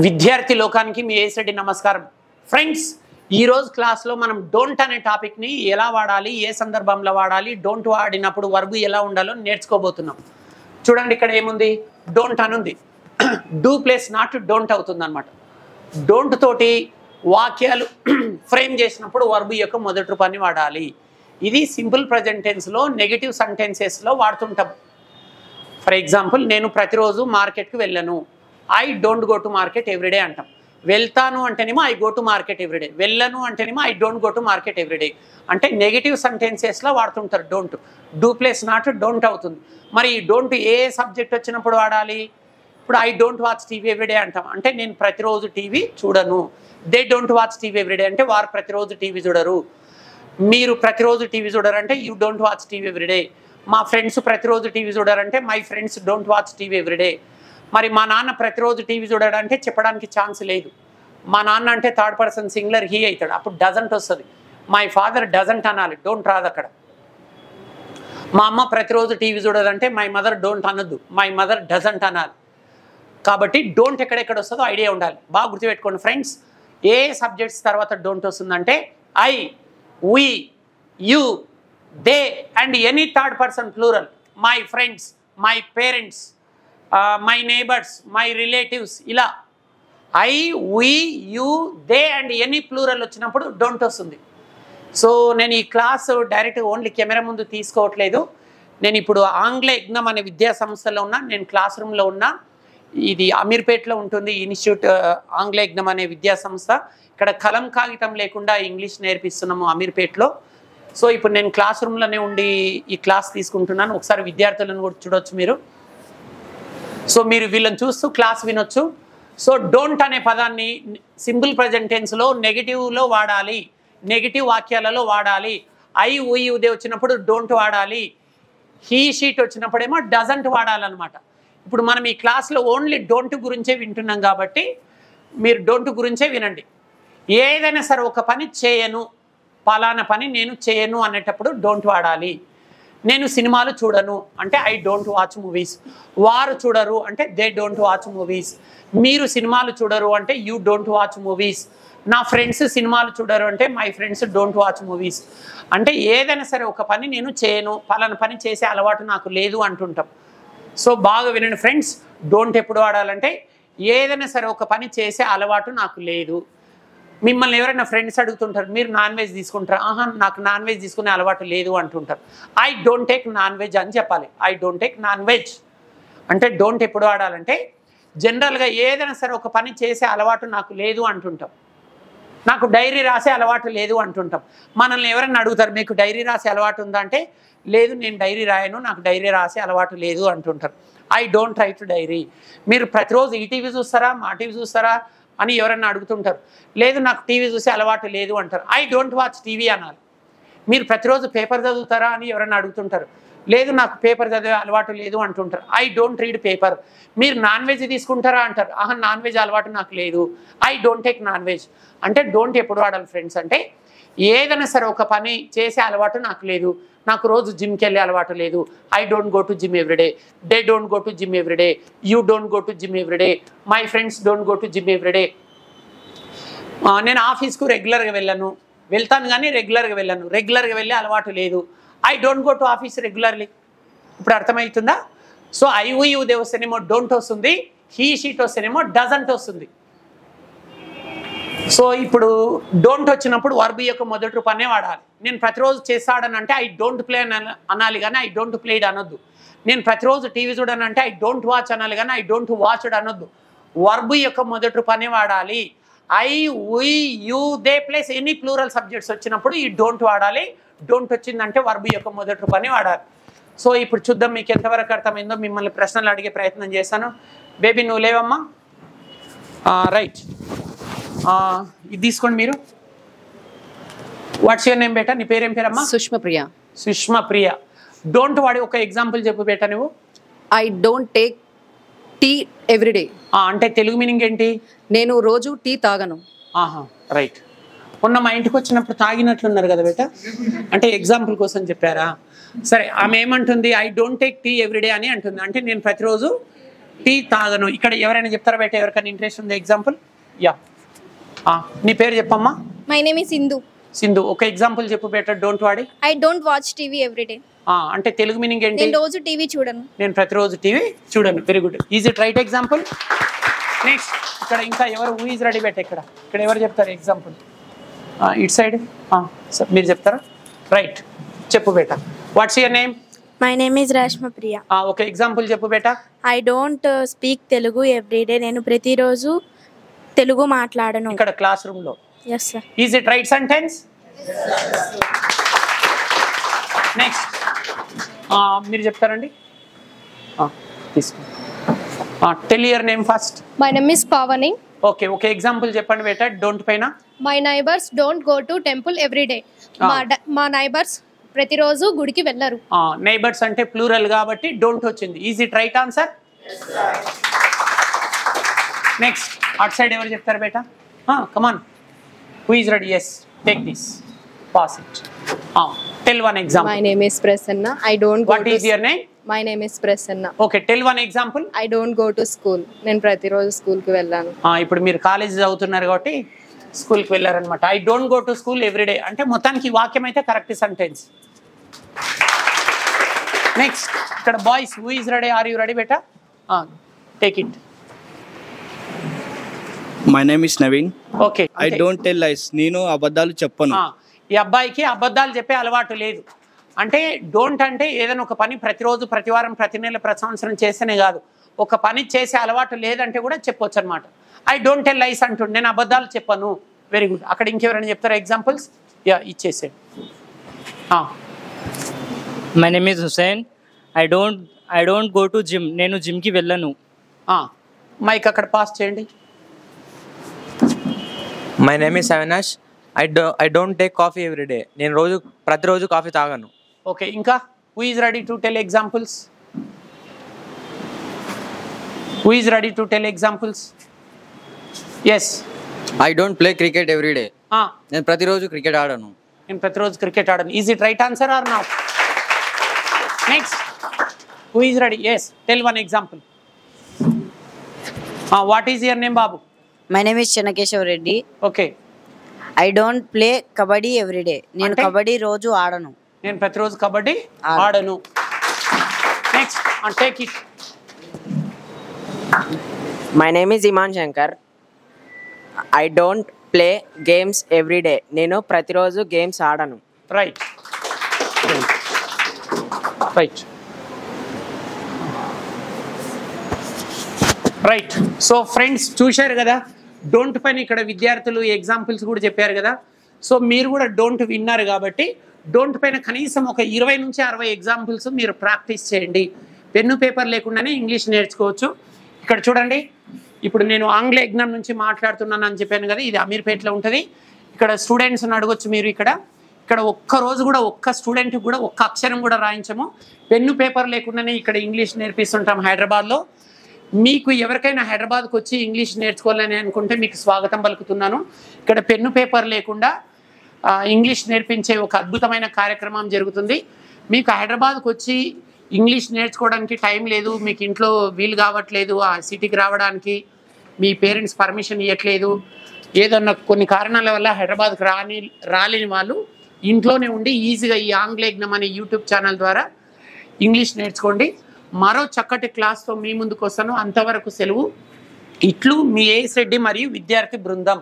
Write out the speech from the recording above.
విద్యార్థి లోకానికి మీ ఏసడి నమస్కారం ఫ్రెండ్స్. ఈ రోజు క్లాస్లో మనం డోంట్ అనే టాపిక్ని ఎలా వాడాలి, ఏ సందర్భంలో వాడాలి, డోంట్ వాడినప్పుడు వర్బ్ ఎలా ఉండాలో నేర్చుకోబోతున్నాం. చూడండి, ఇక్కడ ఏముంది, డోంట్ అనుంది. డూ ప్లస్ నాట్ డోంట్ అవుతుంది అనమాట. డోంట్ తోటి వాక్యాలు ఫ్రేమ్ చేసినప్పుడు వర్బ్ యొక్క మొదటి రూపాన్ని వాడాలి. ఇది సింపుల్ ప్రజెంట్ టెన్స్లో నెగటివ్ సెంటెన్సెస్లో వాడుతుంటాం. ఫర్ ఎగ్జాంపుల్, నేను ప్రతిరోజు మార్కెట్కి వెళ్ళను. I don't go to market everyday అంటాం. వెళ్తాను అంటేనేమో I go to market everyday, వెళ్ళను అంటేనేమో I don't go to market everyday. అంటే నెగిటివ్ సెంటెన్సెస్లో వాడుతుంటారు don't. Do plus not don't అవుతుంది. మరి ఈ డోంట్ ఏ సబ్జెక్ట్ వచ్చినప్పుడు వాడాలి? ఇప్పుడు I don't watch TV everyday అంటాం, అంటే నేను ప్రతిరోజు టీవీ చూడను. They don't watch TV everyday అంటే వారు ప్రతిరోజు టీవీ చూడరు. మీరు ప్రతిరోజు టీవీ చూడరంటే you don't watch TV everyday. మా ఫ్రెండ్స్ ప్రతిరోజు టీవీ చూడరంటే my friends don't watch TV everyday. మరి మా నాన్న ప్రతిరోజు టీవీ చూడాడంటే చెప్పడానికి ఛాన్స్ లేదు. మా నాన్న అంటే థర్డ్ పర్సన్ సింగులర్ హీ అవుతాడు, అప్పుడు డజంట్ వస్తుంది. మై ఫాదర్ డజంట్ అనాలి, డోంట్ రాదు అక్కడ. మా అమ్మ ప్రతిరోజు టీవీ చూడదంటే మై మదర్ డోంట్ అనొద్దు, మై మదర్ డజంట్ అనాలి. కాబట్టి డోంట్ ఎక్కడెక్కడ వస్తుందో ఐడియా ఉండాలి. బాగా గుర్తుపెట్టుకోండి ఫ్రెండ్స్. ఏ సబ్జెక్ట్స్ తర్వాత డోంట్ వస్తుందంటే I, we, you, they and any third person plural. My friends, my parents, my neighbors, my relatives. ఇలా I, we, you, they and any plural వచ్చినప్పుడు డోంట్ వస్తుంది. సో నేను ఈ క్లాస్ డైరెక్ట్ ఓన్లీ కెమెరా ముందు తీసుకోవట్లేదు. నేను ఇప్పుడు ఆంగ్ల యజ్ఞం అనే విద్యా సంస్థలో ఉన్నా, నేను క్లాస్ రూమ్లో ఉన్నా. ఇది అమీర్పేట్లో ఉంటుంది ఇన్స్టిట్యూట్, ఆంగ్ల యజ్ఞం అనే విద్యా సంస్థ. ఇక్కడ కలం కాగితం లేకుండా ఇంగ్లీష్ నేర్పిస్తున్నాము అమీర్పేట్లో. సో ఇప్పుడు నేను క్లాస్ రూమ్లోనే ఉండి ఈ క్లాస్ తీసుకుంటున్నాను. ఒకసారి విద్యార్థులను కూడా చూడొచ్చు మీరు. సో మీరు వీళ్ళని చూస్తూ క్లాస్ వినొచ్చు. సో డోంట్ అనే పదాన్ని సింపుల్ ప్రజెంట్ టెన్స్లో నెగిటివ్లో వాడాలి, నెగిటివ్ వాక్యాలలో వాడాలి. ఐ, వి, దే వచ్చినప్పుడు డోంట్ వాడాలి. హీ, షీట్ వచ్చినప్పుడేమో డజంట్ వాడాలన్నమాట. ఇప్పుడు మనం ఈ క్లాస్లో ఓన్లీ డోంట్ గురించే వింటున్నాం కాబట్టి మీరు డోంట్ గురించే వినండి. ఏదైనా సరే ఒక పని చేయను, పలానా పని నేను చేయను అనేటప్పుడు డోంట్ వాడాలి. నేను సినిమాలు చూడను అంటే ఐ డోంట్ వాచ్ మూవీస్. వారు చూడరు అంటే దే డోంట్ వాచ్ మూవీస్. మీరు సినిమాలు చూడరు అంటే యూ డోంట్ వాచ్ మూవీస్. నా ఫ్రెండ్స్ సినిమాలు చూడరు అంటే my friends don't watch movies. అంటే ఏదైనా సరే ఒక పని నేను చేయను, పలానా పని చేసే అలవాటు నాకు లేదు అంటుంటాం. సో బాగా వినండి ఫ్రెండ్స్. డోంట్ ఎప్పుడు వాడాలంటే ఏదైనా సరే ఒక పని చేసే అలవాటు నాకు లేదు. మిమ్మల్ని ఎవరైనా ఫ్రెండ్స్ అడుగుతుంటారు, మీరు నాన్ వెజ్ తీసుకుంటారు, ఆహా నాకు నాన్ వెజ్ తీసుకునే అలవాటు లేదు అంటుంటారు. I don't take non veg అని చెప్పాలి. I don't take non veg అంటే డోంట్ ఎప్పుడు వాడాలంటే జనరల్గా ఏదైనా సరే ఒక పని చేసే అలవాటు నాకు లేదు అంటుంటాం. నాకు డైరీ రాసే అలవాటు లేదు అంటుంటాం. మనల్ని ఎవరైనా అడుగుతారు, మీకు డైరీ రాసే అలవాటు ఉందా అంటే లేదు, నేను డైరీ రాయను, నాకు డైరీ రాసే అలవాటు లేదు అంటుంటారు. I don't write diary. మీరు ప్రతిరోజు ఈటీవీ చూస్తారా, మా టీవీ చూస్తారా అని ఎవరైనా అడుగుతుంటారు. లేదు, నాకు టీవీ చూసే అలవాటు లేదు అంటారు. ఐ డోంట్ వాచ్ టీవీ అనాలి. మీరు ప్రతిరోజు పేపర్ చదువుతారా అని ఎవరైనా అడుగుతుంటారు. లేదు, నాకు పేపర్ చదివే అలవాటు లేదు అంటుంటారు. I don't read paper. మీరు నాన్ వెజ్ తీసుకుంటారా అంటారు. ఆహా నాన్ వెజ్ అలవాటు నాకు లేదు. I don't take non veg. అంటే డోంట్ ఎప్పుడు వాడాలి ఫ్రెండ్స్ అంటే ఏదైనా సరే ఒక పని చేసే అలవాటు నాకు లేదు. నాకు రోజు జిమ్కి వెళ్ళే అలవాటు లేదు. I don't go to gym everyday. They don't go to gym everyday. You don't go to gym everyday. My friends don't go to gym everyday. నేను ఆఫీస్కు రెగ్యులర్గా వెళ్తాను కానీ రెగ్యులర్గా వెళ్ళను. రెగ్యులర్గా వెళ్ళే అలవాటు లేదు. I don't go to office regularly. ఇప్పుడు అర్థమవుతుందా? So I, we, you, they వస్తేనేమో డోంట్ వస్తుంది. హీ, షీట్ వస్తేనేమో డజంట్ వస్తుంది. సో ఇప్పుడు డోంట్ వచ్చినప్పుడు వర్బ్ యొక్క మొదటి రూపాన్నే వాడాలి. నేను ప్రతిరోజు చేస్తాడనంటే ఐ డోంట్ ప్లే అనాలి కానీ ఐ డోంట్ ప్లేడ్ అనొద్దు. నేను ప్రతిరోజు టీవీ చూడనంటే ఐ డోంట్ వాచ్ అనాలి కానీ ఐ డోంట్ వాచ్డ్ అనొద్దు. వర్బ్ యొక్క మొదటి రూపాన్నే వాడాలి. I, we, you, they plus any plural subjects వచ్చినప్పుడు ఈ డోంట్ వాడాలి. డోంట్ వచ్చిందంటే వర్బ్ యొక్క మొదటి రూపాన్ని వాడాలి. సో ఇప్పుడు చూద్దాం మీకు ఎంతవరకు అర్థమైందో. మిమ్మల్ని ప్రశ్నలు అడిగే ప్రయత్నం చేస్తాను. బేబీ నువ్వు లేవమ్మా, రైట్. ఇది తీసుకోండి మీరు. వాట్స్ యువర్ నేమ్ బేటా? నీ పేరేం పేరమ్మా? సుష్మప్రియ. సుష్మప్రియ. డోంట్ వాడి ఒక ఎగ్జాంపుల్ చెప్పు బేటా నువ్వు. I don't take tea every day. అంటే తెలుగు మీనింగ్ ఏంటి? నేను రోజు టీ తాగను. ఆహా రైట్. మొన్న మా ఇంటికి వచ్చినప్పుడు తాగినట్లున్నారు కదా బేటా, అంటే ఎగ్జాంపుల్ కోసం చెప్పారా? సరే, ఆమె ఏమంటుంది? I don't take tea every day అని అంటుంది. అంటే నేను ప్రతిరోజు టీ తాగను. ఇక్కడ ఎవరైనా చెప్తారా బయట? ఎవరికైనా ఇంట్రెస్ట్ ఉంది? ఎగ్జాంపుల్. యా, నీ పేరు చెప్పమ్మా. My name is Sindhu. Sindhu, ఒక ఎగ్జాంపుల్ చెప్పు బేట. డోంట్ వాడి. I don't watch TV everyday. అంటే తెలుగు మీనింగ్ ఏంటి? నేను రోజు టీవీ చూడను. నేను ప్రతిరోజు టీవీ చూడను. Very good. Is it right example? Next, ఇక్కడ ఇంకా ఎవరు హూ ఈజ్ రెడీ బేట? ఇక్కడ ఎవరు చెప్తారు ఎగ్జాంపుల్? ఇట్ సైడ్ మీరు చెప్తారా? రైట్, చెప్పు బేట. What's your name? My name is Rashma Priya. ఒక ఎగ్జాంపుల్ చెప్పు బేట. I don't speak Telugu everyday. నేను ప్రతిరోజు తెలుగు మాట్లాడను. ఇక్కడ క్లాస్ రూమ్ లో. Yes sir. Is it right sentence? Next, మీరు చెప్తారండి. తీసుకో. Tell your name first. My name is Pavani. Okay, ఒక ఎగ్జాంపుల్ చెప్పండి బేట డోంట్ పైన. My neighbours don't go to temple everyday. మా నైబర్స్ ప్రతిరోజు గుడికి వెళ్ళరు. నైబర్స్ అంటే ప్లూరల్ కాబట్టి డోంట్ వచ్చింది. Is it right answer? Next, at side ఎవరు చెప్తారు బేట? Come on, who is ready? Yes, take this, pass it. Tell one example. My name is Prasanna. I don't go what to is your name? My name is Prasanna. Okay, tell one example. I don't go to school. నేను ప్రతిరోజు స్కూల్కి వెళ్ళాను. ఇప్పుడు మీరు college చదువుతున్నారు కాబట్టి స్కూల్కి వెళ్ళారనమాట. I don't go to school everyday అంటే మొత్తానికి ఈ వాక్యం అయితే కరెక్ట్ సెంటెన్స్. నెక్స్ట్, ఇక్కడ boys who is ready? Are you ready బేటా? Take it. My name is Naveen. Okay, I don't tell lies. నేను అబద్ధాలు చెప్పను. ఈ అబ్బాయికి అబద్ధాలు చెప్పే అలవాటు లేదు. అంటే డోంట్ అంటే ఏదైనా ఒక పని ప్రతిరోజు, ప్రతి వారం, ప్రతి నెల, ప్రతి సంవత్సరం చేస్తేనే కాదు, ఒక పని చేసే అలవాటు లేదంటే కూడా చెప్పొచ్చు అనమాట. ఐ డోంట్ టెల్ లైస్ అంటుండే, నేను అబద్ధాలు చెప్పను. Very good. అక్కడ ఇంకెవరైనా చెప్తారా ఎగ్జాంపుల్స్? యా, ఇచ్చేసే. My name is Hussain. I don't go to gym. నేను జిమ్కి వెళ్ళను. మైక్ అక్కడ పాస్ చేయండి. My name is Avinash. I don't take coffee everyday. నేను ప్రతిరోజు కాఫీ తాగను. ఓకే, ఇంకా who is ready to tell examples? Who is ready to tell examples? Yes. I don't play cricket everyday. నేను ప్రతిరోజు క్రికెట్ ఆడను. నేను ప్రతిరోజు క్రికెట్ ఆడను. Is it right answer or not? Next, who is ready? Yes, tell one example. What is your name బాబు? My name is Chennakesava Reddy. Okay. I don't play kabaddi everyday. నేను కబడ్డీ రోజు ఆడను. నేను ప్రతిరోజు కబడ్డీ ఆడను. Next, take it. My name is Iman Shankar. I don't play games everyday. నేను ప్రతిరోజు games ఆడను. Right, right, right. So friends, చూశారు కదా డోంట్ పైన ఇక్కడ విద్యార్థులు ఎగ్జాంపుల్స్ కూడా చెప్పారు కదా. సో మీరు కూడా డోంట్ విన్నారు కాబట్టి డోంట్ పైన కనీసం ఒక 20 నుంచి 60 ఎగ్జాంపుల్స్ మీరు ప్రాక్టీస్ చేయండి. పెన్ను పేపర్ లేకుండానే ఇంగ్లీష్ నేర్చుకోవచ్చు. ఇక్కడ చూడండి, ఇప్పుడు నేను ఆంగ్ల యజ్ఞం నుంచి మాట్లాడుతున్నాను అని చెప్పాను కదా, ఇది అమీర్పేటలో ఉంటుంది. ఇక్కడ స్టూడెంట్స్ని అడగొచ్చు మీరు. ఇక్కడ ఒక్క రోజు కూడా ఒక్క స్టూడెంట్కి కూడా ఒక్క అక్షరం కూడా రాయించము. పెన్ను పేపర్ లేకుండానే ఇక్కడ ఇంగ్లీష్ నేర్పిస్తుంటాం హైదరాబాద్లో. మీకు ఎవరికైనా హైదరాబాద్కి వచ్చి ఇంగ్లీష్ నేర్చుకోవాలని అనుకుంటే మీకు స్వాగతం పలుకుతున్నాను. ఇక్కడ పెన్ను పేపర్ లేకుండా ఇంగ్లీష్ నేర్పించే ఒక అద్భుతమైన కార్యక్రమం జరుగుతుంది. మీకు హైదరాబాద్కి వచ్చి ఇంగ్లీష్ నేర్చుకోవడానికి టైం లేదు, మీకు ఇంట్లో వీలు కావట్లేదు, ఆ సిటీకి రావడానికి మీ పేరెంట్స్ పర్మిషన్ ఇవ్వట్లేదు, ఏదన్నా కొన్ని కారణాల వల్ల హైదరాబాద్కి రాలేని వాళ్ళు ఇంట్లోనే ఉండి ఈజీగా ఈ ఆంగ్ల యజ్ఞం అనే యూట్యూబ్ ఛానల్ ద్వారా ఇంగ్లీష్ నేర్చుకోండి. మరో చక్కటి క్లాస్తో మీ ముందుకు వస్తాను. అంతవరకు సెలవు. ఇట్లు మీ ఏఎస్ రెడ్డి మరియు విద్యార్థి బృందం.